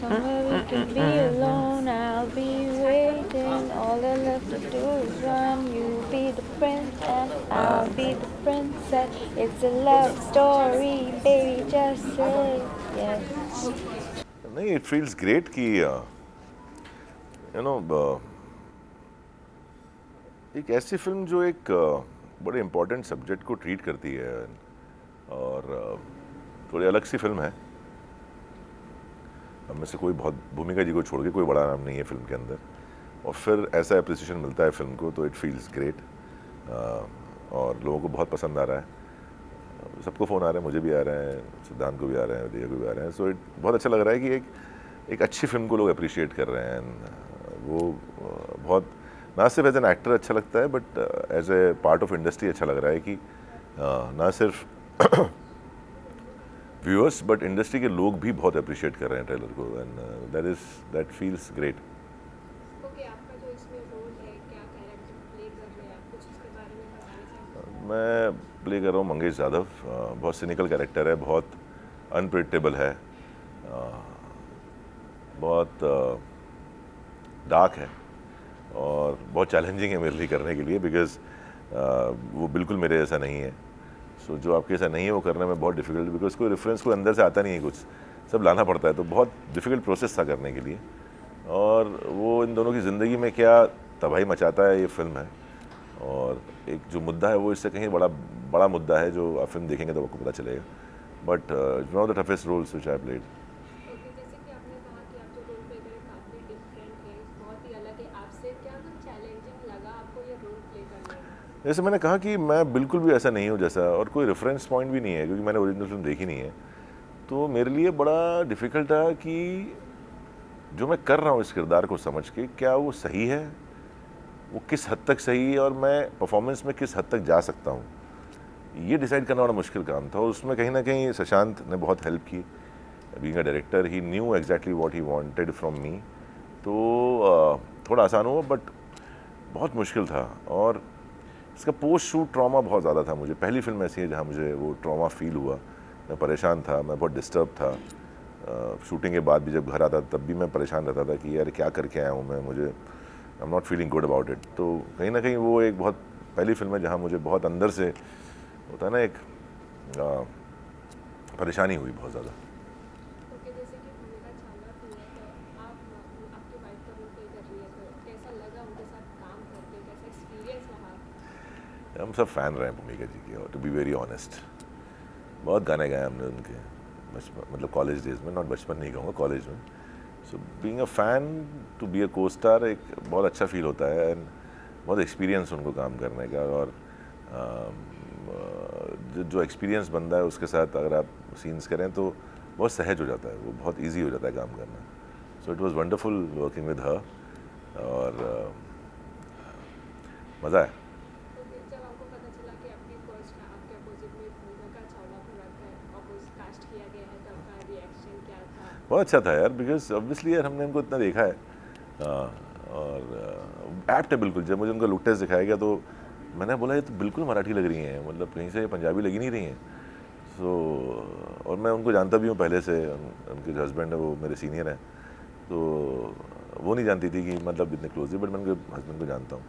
Somewhere we can be alone. I'll be waiting. All I left to do is run. You be the prince and I'll be the princess. It's a love story, baby. Just say yes. नहीं, it feels great कि no एक ऐसी film जो एक बड़े important subject को treat करती है और थोड़ी अलग सी फिल्म है। हम में से कोई बहुत भूमिका जी को छोड़ के कोई बड़ा नाम नहीं है फिल्म के अंदर, और फिर ऐसा अप्रिसिएशन मिलता है फिल्म को, तो इट फील्स ग्रेट। और लोगों को बहुत पसंद आ रहा है, सबको फ़ोन आ रहे हैं, मुझे भी आ रहे हैं, सिद्धांत को भी आ रहे हैं, दिया को भी आ रहे हैं। सो इट बहुत अच्छा लग रहा है कि एक अच्छी फिल्म को लोग अप्रिशिएट कर रहे हैं। वो बहुत ना सिर्फ एज एन एक्टर अच्छा लगता है, but as a part of industry अच्छा लग रहा है कि ना सिर्फ व्यूअर्स बट इंडस्ट्री के लोग भी बहुत अप्रिशिएट कर रहे हैं ट्रेलर को, and that feels great. Okay, आपका जो इसमें रोल है, क्या कैरेक्टर प्ले कर रहे हैं आप, कुछ इसके बारे में बताना चाहेंगे? मैं प्ले कर रहा हूँ मंगेश यादव। बहुत सिनिकल कैरेक्टर है, बहुत अनप्रिडिक्टेबल है, बहुत डार्क है और बहुत चैलेंजिंग है मेरे लिए करने के लिए, बिकॉज वो बिल्कुल मेरे जैसा नहीं है। सो जो आपके जैसा नहीं है वो करने में बहुत डिफिकल्ट, बिकॉज कोई रेफरेंस कोई अंदर से आता नहीं है, कुछ सब लाना पड़ता है, तो बहुत डिफिकल्ट प्रोसेस था करने के लिए। और वो इन दोनों की ज़िंदगी में क्या तबाही मचाता है ये फिल्म है, और एक जो मुद्दा है वो इससे कहीं बड़ा बड़ा मुद्दा है, जो आप फिल्म देखेंगे तो आपको पता चलेगा। But one of the toughest roles which I played. Okay, जैसे कि आपने कहा कि आप जो रोल प्ले करें काफ़ी डिफरेंट है, बहुत ही अलग है आपसे, क्या कुछ चैलेंजिंग लगा आपको ये रोल प्ले करने में? जैसे मैंने कहा कि मैं बिल्कुल भी ऐसा नहीं हूँ जैसा, और कोई रेफरेंस पॉइंट भी नहीं है, क्योंकि मैंने ओरिजिनल फिल्म देखी नहीं है। तो मेरे लिए बड़ा डिफ़िकल्ट था कि जो मैं कर रहा हूँ इस किरदार को समझ के, क्या वो सही है, वो किस हद तक सही है, और मैं परफॉर्मेंस में किस हद तक जा सकता हूँ, ये डिसाइड करना बड़ा मुश्किल काम था। और उसमें कहीं ना कहीं शशांत ने बहुत हेल्प की। Being a director, he knew exactly what he wanted from me. तो थोड़ा आसान हुआ, बट बहुत मुश्किल था। और इसका पोस्ट शूट ट्रॉमा बहुत ज़्यादा था मुझे। पहली फिल्म ऐसी है जहाँ मुझे वो ट्रॉमा फील हुआ। मैं परेशान था, मैं बहुत डिस्टर्ब था। शूटिंग के बाद भी जब घर आता तब भी मैं परेशान रहता था कि यार क्या करके आया हूँ मैं, मुझे I am not feeling good about it. तो कहीं ना कहीं वो एक बहुत पहली फिल्म है जहाँ मुझे बहुत अंदर से होता है ना एक परेशानी हुई बहुत ज़्यादा। ओके, जैसे कि भूमिका चावला भी है, तो आप आपकी वाइफ का रोल प्ले कर रही है, तो कैसा लगा उनके साथ काम करके, कैसा एक्सपीरियंस रहा? हम सब फ़ैन रहे हैं भूमिका जी के, और टू बी वेरी ऑनेस्ट बहुत गाने गाए हमने उनके बचपन, मतलब कॉलेज डेज में, नॉट बचपन नहीं कहूँगा, कॉलेज में। So being a fan to be a costar एक बहुत अच्छा फील होता है, एंड बहुत एक्सपीरियंस उनको काम करने का। और जो एक्सपीरियंस बंदा है उसके साथ अगर आप सीन्स करें तो बहुत सहज हो जाता है, वो बहुत इजी हो जाता है काम करना। So it was wonderful working with her, और मज़ा आया। ओके, जब आपको पता चला कि आपकी फर्स्ट आपके अपोजिट में भूमिका चावला को रखा है, अपोज कास्ट किया गया है, तो आपका रिएक्शन क्या था? बहुत अच्छा था यार, बिकॉज ऑब्वियसली यार हमने उनको इतना देखा है। और एप्ट है बिल्कुल। जब मुझे उनका लुक टेस्ट दिखाया गया तो मैंने बोला ये तो बिल्कुल मराठी लग रही हैं, मतलब कहीं से ये पंजाबी लगी नहीं रही हैं। सो और मैं उनको जानता भी हूँ पहले से, उनके जो हस्बैंड है वो मेरे सीनियर हैं, तो वो नहीं जानती थी कि मतलब इतने क्लोजली, बट मैं उनके हस्बैंड को जानता हूँ।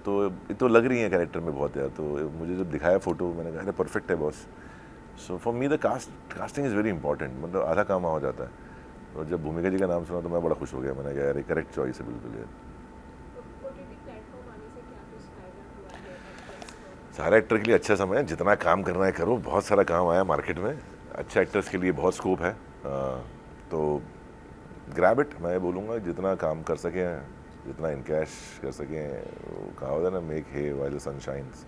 तो ये तो लग रही है कैरेक्टर में बहुत यार। तो मुझे जब दिखाया फ़ोटो मैंने कहा अरे परफेक्ट है boss. So for me the casting is very important, मतलब आधा काम वहाँ हो जाता है। और जब भूमिका जी का नाम सुना तो मैं बड़ा खुश हो गया, मैंने कहा यार करेक्ट चॉइस है बिल्कुल यार। ओटीटी प्लेटफॉर्म आने से क्या कुछ फ़ायदा हुआ है एक्टर्स को? सारे एक्टर के लिए अच्छा समय है, जितना काम करना है करो, बहुत सारा काम आया मार्केट में, अच्छे एक्टर्स के लिए बहुत स्कोप है। तो ग्रैब इट, मैं बोलूँगा जितना काम कर सकें, जितना इनकैश कर सकें, वो कहा होता है ना make hay while the sun shines,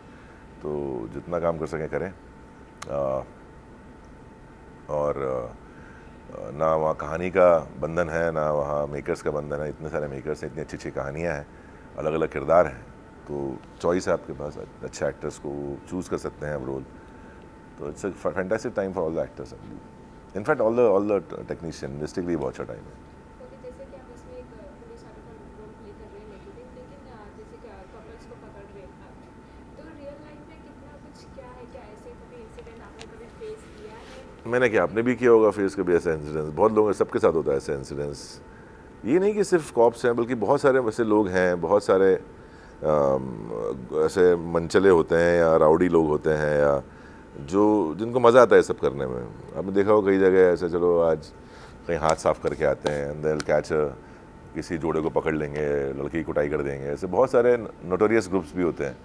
तो जितना काम कर सकें करें। आ, और ना वहाँ कहानी का बंधन है, ना वहाँ मेकर्स का बंधन है। इतने सारे मेकर्स हैं, इतनी अच्छी अच्छी कहानियाँ हैं, अलग अलग किरदार हैं, तो चॉइस है आपके पास, अच्छे एक्टर्स को चूज़ कर सकते हैं आप रोल। तो it's a fantastic time for all the actors, in fact all the technician, industry के लिए बहुत अच्छा टाइम है। ओके, जैसे कि आप इसमें एक पुलिस वाले का रोल प्ले कर रहे हैं, लेकिन जैसे कि कपल्स को पकड़ रहे हैं आप, तो रियल लाइफ में कितना कुछ क्या है, क्या ऐसे कभी इंसिडेंट आपने कभी फेस किया है? मैंने क्या, आपने भी किया होगा फेस कभी ऐसा इंसिडेंस, बहुत लोगों सबके साथ होता है ऐसा इंसिडेंस। ये नहीं कि सिर्फ कॉप्स हैं, बल्कि बहुत सारे वैसे लोग हैं, बहुत सारे ऐसे मनचले होते हैं या राउडी लोग होते हैं, या जिनको मज़ा आता है सब करने में। आपने देखा हो कई जगह ऐसे, चलो आज कहीं हाथ साफ करके आते हैं, एंड दे कैच किसी जोड़े को पकड़ लेंगे, लड़की की कुटाई कर देंगे। ऐसे बहुत सारे नोटोरियस ग्रुप्स भी होते हैं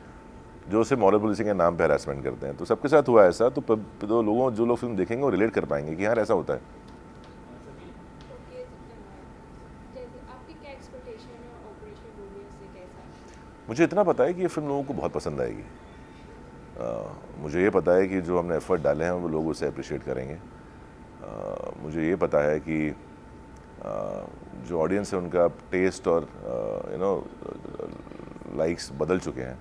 जो उसे मॉरल पुलिसिंग के नाम पे हरासमेंट करते हैं। तो सबके साथ हुआ ऐसा, तो लोगों जो लोग फिल्म देखेंगे वो रिलेट कर पाएंगे कि यार ऐसा होता है। ओके, जैसे आपकी क्या एक्सपेक्टेशन है ऑपरेशन रोमियो से, कैसा? मुझे इतना पता है कि ये फिल्म लोगों को बहुत पसंद आएगी। मुझे ये पता है कि जो हमने एफर्ट डाले हैं वो लोग उसे अप्रिशिएट करेंगे। मुझे ये पता है कि जो ऑडियंस है उनका टेस्ट और लाइक्स बदल चुके हैं।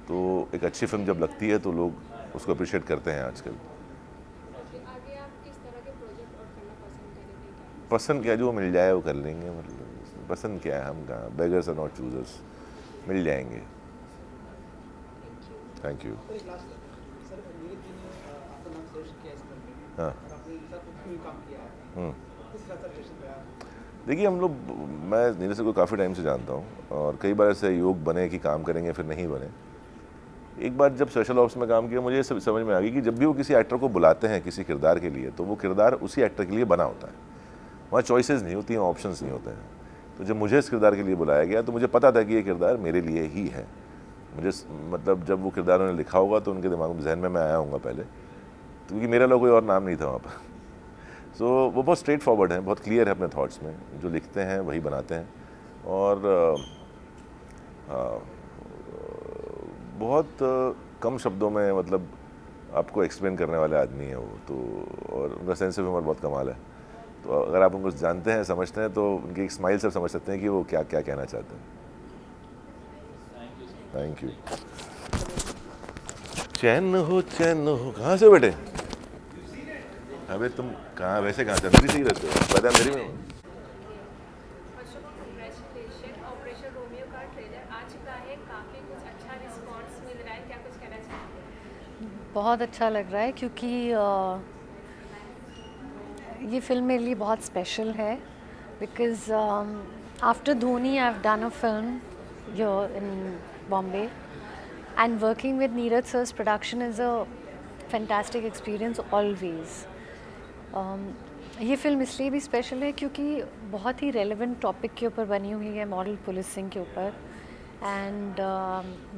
तो एक अच्छी फिल्म जब लगती है तो लोग उसको अप्रिशिएट करते हैं आजकल। आगे आप किस तरह के प्रोजेक्ट और करना पसंद करेंगे? क्या पसंद क्या, जो मिल जाए वो कर लेंगे। मतलब पसंद क्या है, हम कहाँ बेगर्स आर नॉट चूजर्स, मिल जाएंगे। Thank you. हाँ, देखिए हम लोग, मैं नीरज सर को काफ़ी टाइम से जानता हूँ, और कई बार ऐसे योग बने कि काम करेंगे फिर नहीं बने। एक बार जब स्पेशल ऑप्स में काम किया, मुझे ये समझ में आ गई कि जब भी वो किसी एक्टर को बुलाते हैं किसी किरदार के लिए, तो वो किरदार उसी एक्टर के लिए बना होता है। वहाँ चॉइसेस नहीं होती हैं, ऑप्शंस नहीं होते हैं। तो जब मुझे इस किरदार के लिए बुलाया गया तो मुझे पता था कि ये किरदार मेरे लिए ही है। मुझे मतलब जब वो किरदार उन्होंने लिखा होगा तो उनके दिमाग में, जहन में मैं आया हूँगा पहले, क्योंकि मेरा लोग कोई और नाम नहीं था वहाँ पर। सो वो बहुत स्ट्रेट फॉरवर्ड हैं, बहुत क्लियर है अपने थॉट्स में, जो लिखते हैं वही बनाते हैं। और बहुत कम शब्दों में मतलब आपको एक्सप्लेन करने वाले आदमी है वो तो, और उनका सेंस ऑफ ह्यूमर बहुत कमाल है। तो अगर आप उनको जानते हैं, समझते हैं, तो उनकी एक स्माइल से समझ सकते हैं कि वो क्या क्या कहना चाहते हैं। Thank you. चैन हो कहाँ से बेटे? अबे तुम कहाँ, वैसे कहाँ से, अंदर से ही रहते हो? पता है अंदर ही में हो। First of all congratulation, operation Romeo का ट्रेलर आ चुका है, काफ़ी कुछ अच्छा रिस्पांस मिल रहा है, क्या कुछ कहना चाहेंगे? बहुत अच्छा लग रहा है क्योंकि ये फिल्म मेरे लिए बहुत स्पेशल है because after Dhoni I have done a film here in Bombay and working with Neeraj sir's production is a fantastic experience always. ये फिल्म इसलिए भी स्पेशल है क्योंकि बहुत ही रेलेवेंट टॉपिक के ऊपर बनी हुई है, मॉरल पुलिसिंग के ऊपर। एंड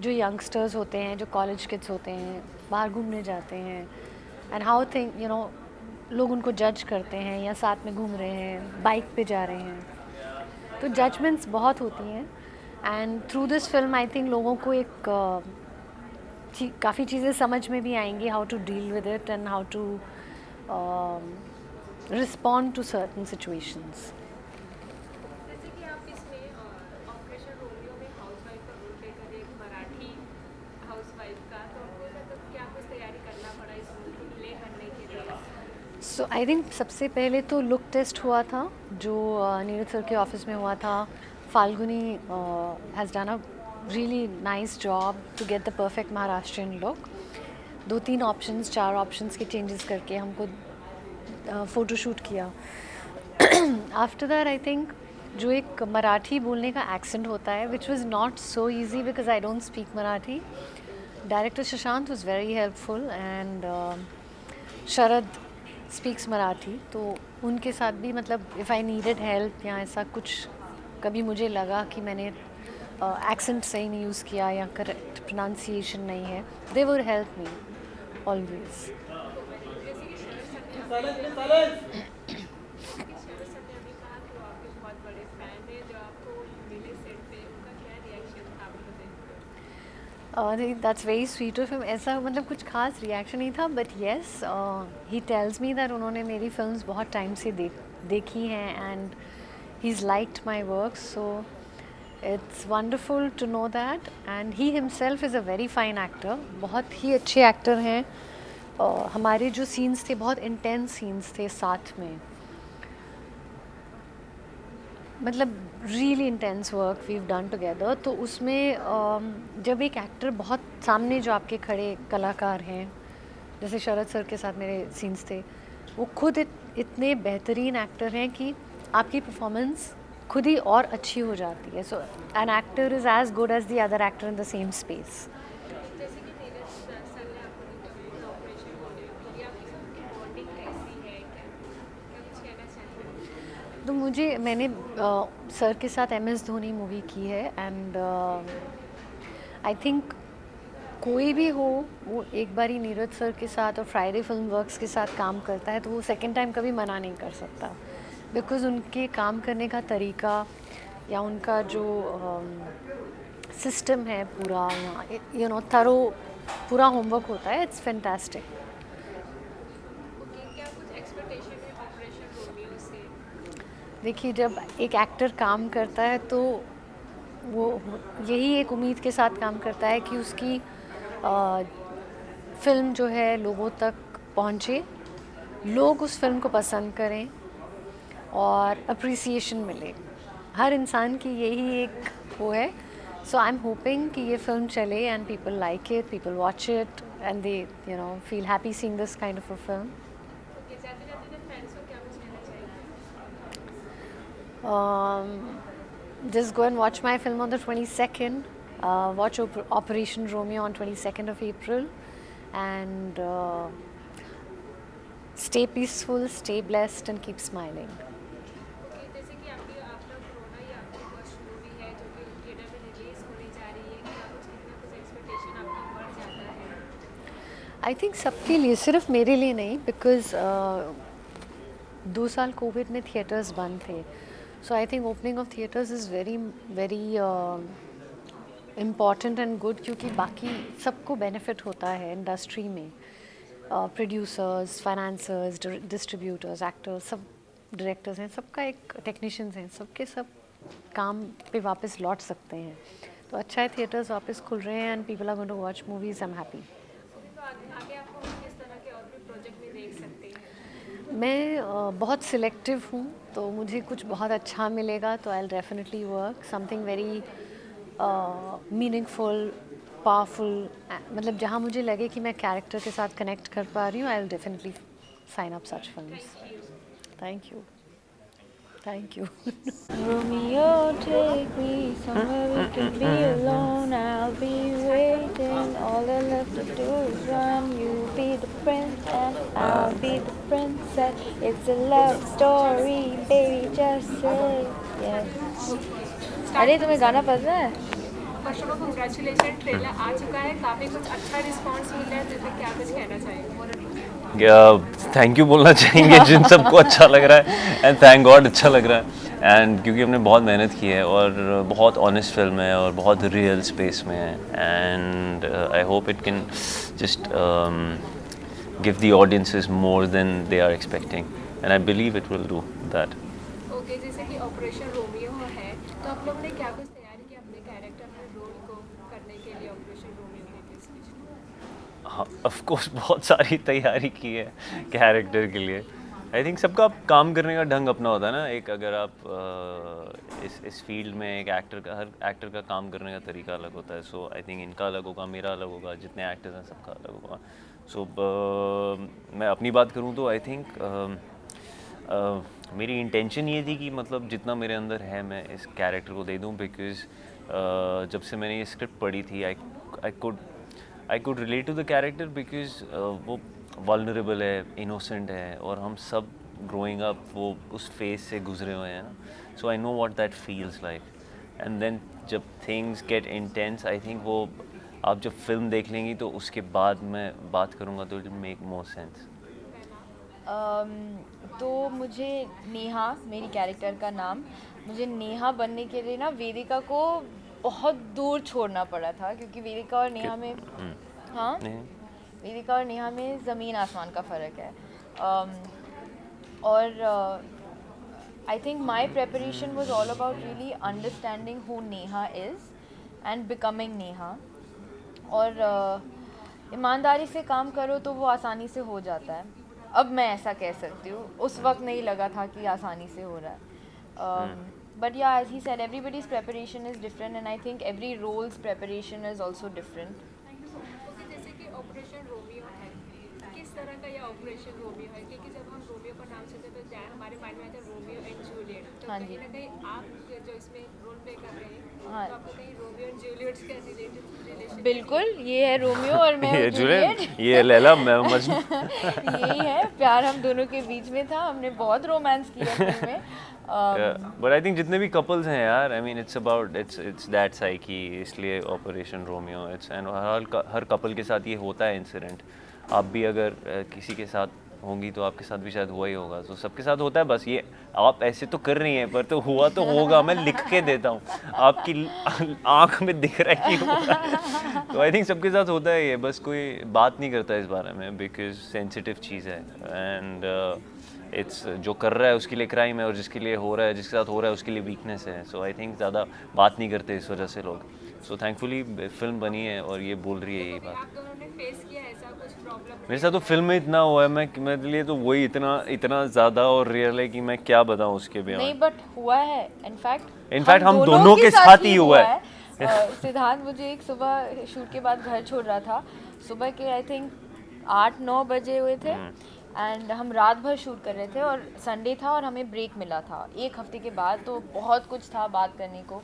जो यंगस्टर्स होते हैं, जो कॉलेज किड्स होते हैं, बाहर घूमने जाते हैं, एंड हाउ थिंक लोग उनको जज करते हैं, या साथ में घूम रहे हैं, बाइक पे जा रहे हैं, तो जजमेंट्स बहुत होती हैं। And through this film I think लोगों को एक काफ़ी चीज़ें समझ में भी आएंगी, how to deal with it and how to respond to certain situations. जैसे कि आप इसमें ऑपरेशन रोमियो में हाउसवाइफ का रोल प्ले कर रहे हैं, एक मराठी हाउसवाइफ का, तो आपको मतलब क्या कुछ तैयारी करना पड़ा इस रोल को प्ले करने के लिए? सो आई थिंक सबसे पहले तो लुक टेस्ट हुआ था, जो नीरज सर के ऑफिस में हुआ था। Falguni has done a really nice job to get the perfect Maharashtrian look. 2-3 options, 4 options के चेंजेस करके हमको फ़ोटोशूट किया। आफ्टर दैट आई थिंक जो एक मराठी बोलने का एक्सेंट होता है, which was not so easy because I don't speak Marathi. Director Shashant was very helpful and Sharad speaks Marathi, तो उनके साथ भी मतलब इफ़ आई नीडेड हेल्प या ऐसा कुछ कभी मुझे लगा कि मैंने एक्सेंट सही नहीं यूज़ किया या करेक्ट प्रोनाउंसिएशन नहीं है, they would help me always. That's very sweet of him. ऐसा मतलब कुछ खास रिएक्शन नहीं था, but yes he tells me that उन्होंने मेरी फिल्म्स बहुत टाइम से देखी हैं and he is liked my work, so it's wonderful to know that. And he himself is a very fine actor, बहुत ही अच्छे एक्टर हैं। हमारे जो सीन्स थे बहुत इंटेंस सीन्स थे साथ में, मतलब really intense work we have done together. तो उसमें जब एक एक्टर बहुत सामने जो आपके खड़े कलाकार हैं, जैसे शरद सर के साथ मेरे सीन्स थे, वो खुद इतने बेहतरीन एक्टर हैं कि आपकी परफॉर्मेंस खुद ही और अच्छी हो जाती है. So an actor is as good as the other actor in the same space. जैसे कि नीरज सर ने आपको ऑपरेशन बोले तो आपकी सबकी बॉन्डिंग कैसी है, क्या क्या कुछ कहना चाहेंगे? तो मैंने सर के साथ MS धोनी मूवी की है एंड आई थिंक कोई भी हो वो एक बार ही नीरज सर के साथ और फ्राइडे फिल्म वर्क्स के साथ काम करता है तो वो सेकंड टाइम कभी मना नहीं कर सकता, बिकॉज़ उनके काम करने का तरीका या उनका जो सिस्टम है पूरा, थरो पूरा होमवर्क होता है. It's fantastic. ओके, क्या कुछ एक्सपेक्टेशन है ऑपरेशन रोमियो से? देखिए, जब एक एक्टर काम करता है तो वो यही एक उम्मीद के साथ काम करता है कि उसकी फिल्म जो है लोगों तक पहुंचे, लोग उस फिल्म को पसंद करें और अप्रिसिएशन मिले. हर इंसान की यही एक वो है. सो आई एम होपिंग कि ये फिल्म चले and people like it, people watch it and they feel happy seeing this kind of a film. Okay, जाते जाते फैंस को क्या कुछ कहना चाहेंगे? Just go and watch my film on the 22nd. Watch Operation Romeo on 22nd of April. And stay peaceful, stay blessed and keep smiling. Okay, जैसे कि आपकी आफ्टर कोरोना ये आपकी फर्स्ट मूवी है जो कि थिएटर में रिलीज होने जा रही है, क्या कुछ कितना कुछ एक्सपेक्टेशन आपका बढ़ जाता है? आई थिंक सबके लिए, सिर्फ मेरे लिए नहीं, बिकॉज 2 साल कोविड में थिएटर्स बंद थे. So I think opening of theatres is very very important and good, क्योंकि बाकी सबको बेनिफिट होता है इंडस्ट्री में. प्रोड्यूसर्स, फाइनेंसर्स, डिस्ट्रीब्यूटर्स, एक्टर्स, सब डायरेक्टर्स हैं, सबका एक टेक्नीशियंस हैं, सबके सब काम पे वापस लौट सकते हैं. तो अच्छा है थिएटर्स वापस खुल रहे हैं and people are going to watch movies. I am happy. तो आगे आपको किस तरह के और भी प्रोजेक्ट में देख सकते हैं? मैं बहुत सिलेक्टिव हूँ, तो मुझे कुछ बहुत अच्छा मिलेगा तो आई will definitely work something very meaningful, powerful. मतलब जहाँ मुझे लगे कि मैं कैरेक्टर के साथ कनेक्ट कर पा रही हूँ, I will definitely sign up such films. Thank you. Thank you. Romeo, take me somewhere we can be alone. I'll be waiting. All I left to do is run. You be the prince and I'll be the princess. It's a love story, baby. Just say yes. अरे तुम्हें गाना पता है? First of all congratulation, trailer आ चुका है, काफ़ी कुछ अच्छा रिस्पांस मिल रहा है, तो इसमें क्या कुछ कहना चाहेंगे? थैंक यू बोलना चाहेंगे जिन सबको अच्छा लग रहा है, एंड थैंक गॉड अच्छा लग रहा है. एंड क्योंकि हमने बहुत मेहनत की है और बहुत ऑनेस्ट फिल्म है और बहुत रियल स्पेस में है, and I hope it can just give the audiences more than they are expecting, and I believe it will do that. Okay, जैसे कि ऑपरेशन रोमियो है तो आप लोगों ने क्या कुछ तैयारी की अपने कैरेक्टर में रोल को करने के लिए ऑपरेशन रोमियो के लिए स्पेशली? हाँ, ऑफ कोर्स बहुत सारी तैयारी की है कैरेक्टर के लिए. आई थिंक सबका काम करने का ढंग अपना होता है ना. एक अगर आप इस फील्ड में एक एक्टर का, हर एक्टर का काम करने का तरीका अलग होता है. सो आई थिंक इनका अलग होगा, मेरा अलग होगा, जितने एक्टर्स हैं सबका अलग होगा. सो मैं अपनी बात करूँ तो आई थिंक मेरी इंटेंशन ये थी कि मतलब जितना मेरे अंदर है मैं इस कैरेक्टर को दे दूँ, बिकॉज जब से मैंने ये स्क्रिप्ट पढ़ी थी I could relate to the character, because वो वल्नरेबल है, इनोसेंट है, और हम सब ग्रोइंग अप वो उस फेज से गुजरे हुए हैं ना. So I know what that feels like. And then जब things get intense, I think वो आप जब फिल्म देख लेंगी तो उसके बाद मैं बात करूँगा तो it will make more sense. तो मुझे नेहा, मेरी कैरेक्टर का नाम, मुझे नेहा बनने के लिए ना वेदिका को बहुत दूर छोड़ना पड़ा था, क्योंकि वेदिका और नेहा में हाँ वेदिका और नेहा में ज़मीन आसमान का फ़र्क है. और I think my preparation was all about really understanding who Neha is and becoming Neha. और ईमानदारी से काम करो तो वो आसानी से हो जाता है. अब मैं ऐसा कह सकती हूँ, उस वक्त नहीं लगा था कि आसानी से हो रहा है. But yeah as he said, everybody's preparation is different and I think every role's preparation is also different. Okay, जैसे कि ऑपरेशन रोमियो है, किस किस तरह का ये ऑपरेशन रोमियो है, क्योंकि जब हम रोमियो का नाम सुनते तो हमारे माइंड में आता है रोमियो एंड जूलियट, तो हाँ कहीं जी। ना कहीं आप जो इसमें रोल प्ले कर रहे हैं हाँ। तो आपको कहीं रोमियो एंड जूलियट का रिलेशन बिल्कुल, ये है रोमियो और मैं ये हूँ जूलियट, जूलियट। ये लैला, मैं मजनू। यही है, प्यार हम दोनों के बीच में था, हमने बहुत रोमांस किया फिल्म में। बट आई थिंक जितने भी कपल्स हैं यार, I mean it's about it's that psyche, इसलिए ऑपरेशन रोमियो इट्स, एंड हर कपल के साथ ये होता है इंसिडेंट। आप भी अगर किसी के साथ होंगी तो आपके साथ भी शायद हुआ ही होगा, तो सबके साथ होता है। बस ये आप ऐसे तो कर रही हैं, पर तो हुआ तो होगा, मैं लिख के देता हूँ, आपकी आँख में दिख रहा है कि हुआ है। तो आई थिंक सबके साथ होता है ये, बस कोई बात नहीं करता इस बारे में बिकॉज सेंसिटिव चीज़ है, एंड इट्स जो कर रहा है उसके लिए क्राइम है, और जिसके लिए हो रहा है, जिसके साथ हो रहा है उसके लिए वीकनेस है। सो आई थिंक ज़्यादा बात नहीं करते इस वजह से लोग। सो थैंकफुली फिल्म बनी है और ये बोल रही है यही बात। आप दोनों ने फेस किया ऐसा कुछ प्रॉब्लम? मेरे साथ तो फिल्म में इतना हुआ है, मैं मेरे लिए तो वही इतना ज़्यादा और रियल है कि मैं क्या बताऊँ उसके नहीं, बयान। बट हुआ है इनफैक्ट इनफैक्ट हम दोनों के साथ ही हुआ है। सिद्धांत मुझे एक सुबह शूट के बाद घर छोड़ रहा था, सुबह के आई थिंक 8-9 बजे हुए थे, एंड हम रात भर शूट कर रहे थे और संडे था और हमें ब्रेक मिला था 1 हफ्ते के बाद, तो बहुत कुछ था बात करने को,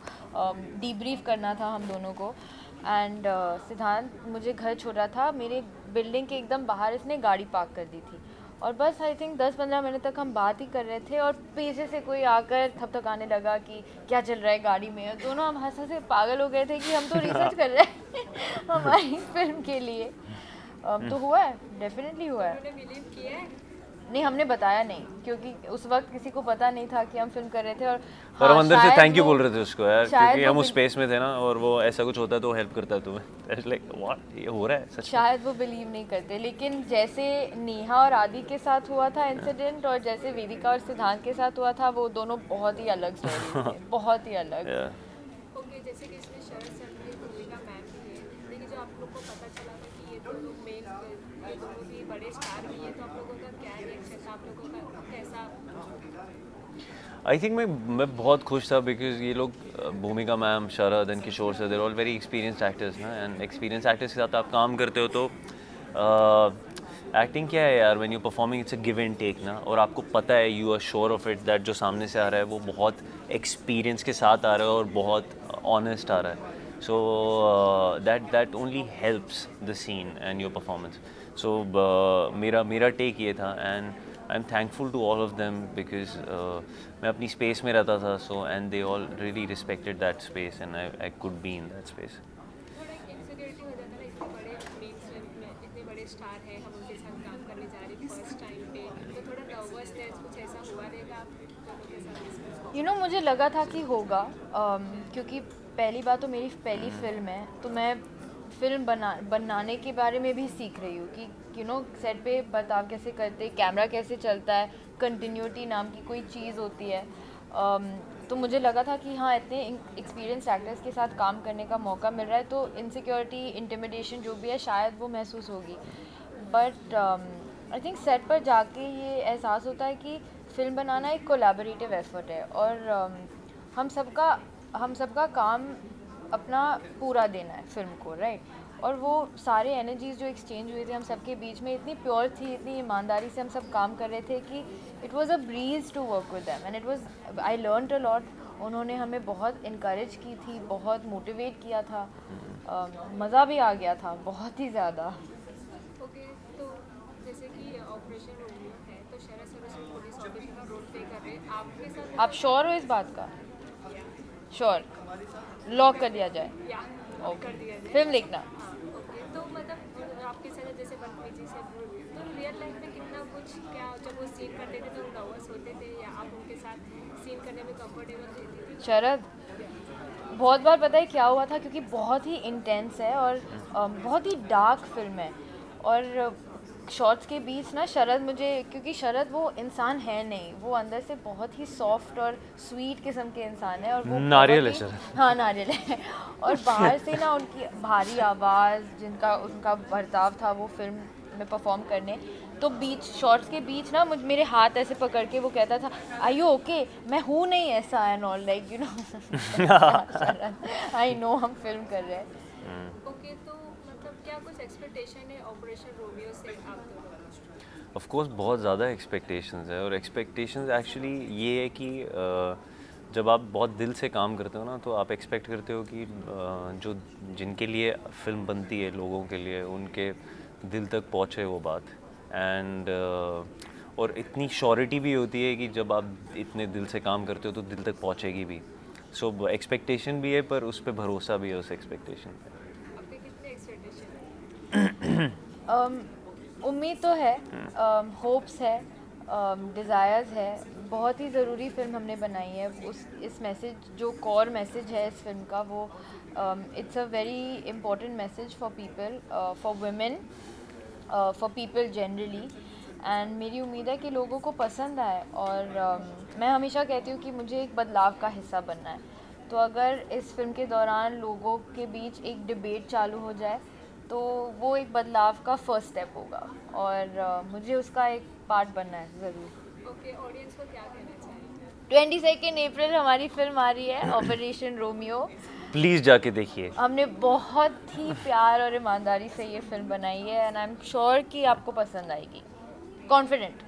डीब्रीफ करना था हम दोनों को। एंड सिद्धांत मुझे घर छोड़ रहा था, मेरे बिल्डिंग के एकदम बाहर इसने गाड़ी पार्क कर दी थी, और बस आई थिंक 10-15 मिनट तक हम बात ही कर रहे थे, और पीछे से कोई आकर थपथपाने लगा कि क्या चल रहा है गाड़ी में, और दोनों हम हंस हंस के पागल हो गए थे कि हम तो रिसर्च कर रहे हैं हमारी फिल्म के लिए। तो हुआ है, डेफिनेटली हुआ है। उन्होंने बिलीव किया है? नहीं, हमने बताया नहीं, क्योंकि उस वक्त किसी को पता नहीं था कि हम फिल्म कर रहे थे। और पर हम अंदर से शायद थैंक यू वो- बोल रहे थे उसको यार, शायद क्योंकि वो हम उस बिल- स्पेस में थे ना, और वो ऐसा कुछ होता है तो हेल्प करता है तुम्हें। इट्स लाइक व्हाट, ये हो रहा है सच में। शायद वो बिलीव नहीं करते, लेकिन जैसे नेहा और आदि के साथ हुआ था इंसिडेंट, और जैसे वेदिका और सिद्धांत के साथ हुआ था, वो दोनों बहुत ही अलग स्टोरी थे, बहुत ही अलग। Yeah. ओके, जैसे कि इसमें शरद सर की भूमिका मैम भी है, लेकिन जो आप लोग को पता चला था कि ये दोनों ये दोनों भी बड़े स्टार भी हैं, तो आप लोगों का क्या रिएक्शन था, आप लोगों का कैसा? आई थिंक मैं बहुत खुश था बिकॉज ये लोग Bhumika ma'am, Sharad and Kishore sir, there all very experienced actors ना, एंड एक्सपीरियंस एक्टर्स के साथ आप काम करते हो तो एक्टिंग क्या है यार, when you performing it's a give and take ना, और आपको पता है, you are sure of it that जो सामने से आ रहा है वो बहुत एक्सपीरियंस के साथ आ रहा है और बहुत ऑनेस्ट आ रहा है। So that only helps the scene and your performance. So मेरा टेक ये था, and I am thankful to all of them because मैं अपनी स्पेस में रहता था, so and they all really respected that space, and I could be in that space. थोड़ा एक इनसिक्योरिटी हो जाता है ना, इतने बड़े मेन स्ट्रीम में इतने बड़े स्टार हैं, हम उनके साथ काम करने जा रहे हैं फर्स्ट टाइम पे, तो थोड़ा नर्वसनेस कुछ ऐसा हुआ रहेगा आप दोनों के साथ? यू नो, मुझे लगा था कि होगा, क्योंकि पहली बात तो मेरी पहली फिल्म है, तो मैं फिल्म बनाने के बारे में भी सीख रही हूँ कि यू नो सेट पे बर्ताव कैसे करते, कैमरा कैसे चलता है, कंटिन्यूटी नाम की कोई चीज़ होती है। तो मुझे लगा था कि हाँ, इतने एक्सपीरियंस एक्टर्स के साथ काम करने का मौका मिल रहा है, तो इनसिक्योरिटी, इंटिमिडेशन जो भी है शायद वो महसूस होगी, बट आई थिंक सेट पर जाके ये एहसास होता है कि फ़िल्म बनाना एक कोलैबोरेटिव एफर्ट है, और हम सबका काम अपना पूरा देना है फिल्म को, राइट। और वो सारे एनर्जीज जो एक्सचेंज हुए थे हम सबके बीच में इतनी प्योर थी, इतनी ईमानदारी से हम सब काम कर रहे थे कि it was a breeze to work with them, and it was, I learned a lot. उन्होंने हमें बहुत इनकरेज की थी, बहुत मोटिवेट किया था, मज़ा भी आ गया था बहुत ही ज़्यादा। ओके, तो जैसे कि ऑपरेशन रोमियो है, तो शरद सर उसमें पुलिस ऑफिसर का रोल प्ले कर रहे हैं, आपके साथ आप श्योर हो इस बात का? श्योर, लॉक कर दिया जाए। या कर दिया जाए? फिल्म देखना। हाँ, ओके, तो मतलब आपके साथ जैसे बनप्रीत जी से, तो रियल लाइफ में कितना कुछ, क्या जब वो सीन करते थे तो नर्वस होते थे, या आप उनके साथ सीन करने में कंफर्टेबल रहती थी? शरद, बहुत बार पता है क्या हुआ था, क्योंकि बहुत ही इंटेंस है और बहुत ही डार्क फिल्म है, और शॉर्ट्स के बीच ना शरद मुझे, क्योंकि शरद वो इंसान है नहीं, वो अंदर से बहुत ही सॉफ्ट और स्वीट किस्म के इंसान है, और वो नारियल बहुत है ही- शरद। हाँ, नारियल है। और बाहर से ना उनकी भारी आवाज़, जिनका उनका बर्ताव था वो फिल्म में परफॉर्म करने, तो बीच शॉर्ट्स के बीच ना मेरे हाथ ऐसे पकड़ के वो कहता था, आई यू ओके, मैं हूँ नहीं ऐसा, and all, like you know. I know हम फिल्म कर रहे हैं। ओके, तो मतलब क्या कुछ एक्सपेक्टेशन है ऑपरेशन रोमियो से आप दोनों? ऑफ कोर्स बहुत ज़्यादा एक्सपेक्टेशंस है, और एक्सपेक्टेशंस एक्चुअली ये है कि जब आप बहुत दिल से काम करते हो ना, तो आप एक्सपेक्ट करते हो कि जो जिनके लिए फिल्म बनती है, लोगों के लिए, उनके दिल तक पहुँचे वो बात। एंड और इतनी श्योरिटी भी होती है कि जब आप इतने दिल से काम करते हो तो दिल तक पहुँचेगी भी। सो एक्सपेक्टेशन भी है, पर उस पर भरोसा भी है, उस एक्सपेक्टेशन पे। आपके कितने एक्सपेक्टेशन है? उम्मीद तो है, होप्स है, डिज़ायर्स है। बहुत ही ज़रूरी फिल्म हमने बनाई है। इस मैसेज, जो कोर मैसेज है इस फिल्म का, वो it's a very important message for people, for women, for people generally. And मेरी उम्मीद है कि लोगों को पसंद आए। और मैं हमेशा कहती हूँ कि मुझे एक बदलाव का हिस्सा बनना है। तो अगर इस फिल्म के दौरान लोगों के बीच एक डिबेट चालू हो जाए, तो वो एक बदलाव का फर्स्ट स्टेप होगा। और मुझे उसका एक पार्ट बनना है ज़रूर। ओके, ऑडियंस को क्या कहना चाहेंगे? 22 अप्रैल हमारी फिल्म आ रही है, ऑपरेशन रोमियो। प्लीज़ जाके देखिए। हमने बहुत ही प्यार और ईमानदारी से ये फिल्म बनाई है, एंड आई एम श्योर कि आपको पसंद आएगी। कॉन्फिडेंट।